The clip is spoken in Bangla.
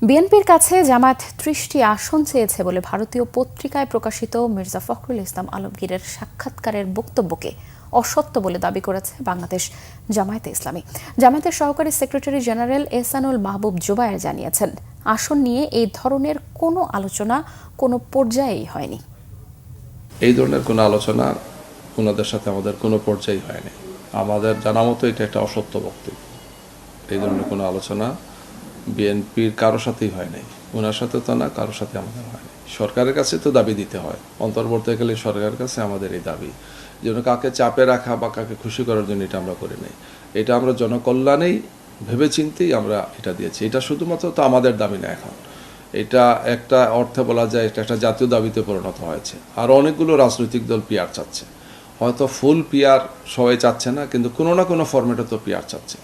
বিএনপির কাছে জামায়াত ৩০টি আসন চেয়েছে বলে ভারতীয় পত্রিকায় প্রকাশিত মির্জা ফখরুল ইসলাম আলমগীরের সাক্ষাৎকারের বক্তব্যকে অসত্য বলে দাবি করেছে বাংলাদেশ জামায়াতে ইসলামী। জামায়াতের সহকারী সেক্রেটারি জেনারেল এহসানুল মাহবুব জুবায়ের জানিয়েছেন, আসন নিয়ে এই ধরনের কোনো আলোচনা কোনো পর্যায়েই হয়নি। এই ধরনের কোনো আলোচনা ওনাদের সাথে আমাদের কোনো পর্যায়েই হয়নি। আমাদের জানা মতো এটা একটা অসত্য বক্তব্য। এই ধরনের কোনো আলোচনা বিএনপির কারোর সাথেই হয় নাই, ওনার সাথে তো না, কারোর সাথে আমাদের হয়নি। সরকারের কাছে তো দাবি দিতে হয়, অন্তর্বর্তীকালীন সরকারের কাছে আমাদের এই দাবি যেন কাকে চাপে রাখা বা কাকে খুশি করার জন্য এটা আমরা করি নাই। এটা আমরা জনকল্যাণেই ভেবেচিন্তেই আমরা এটা দিয়েছি। এটা শুধুমাত্র তো আমাদের দাবি না, এখন এটা একটা অর্থে বলা যায় এটা একটা জাতীয় দাবিতে পরিণত হয়েছে। আর অনেকগুলো রাজনৈতিক দল পিআর চাচ্ছে, হয়তো ফুল পিআর সবাই চাচ্ছে না, কিন্তু কোনো না কোনো ফরম্যাটে তো পিআর চাচ্ছে।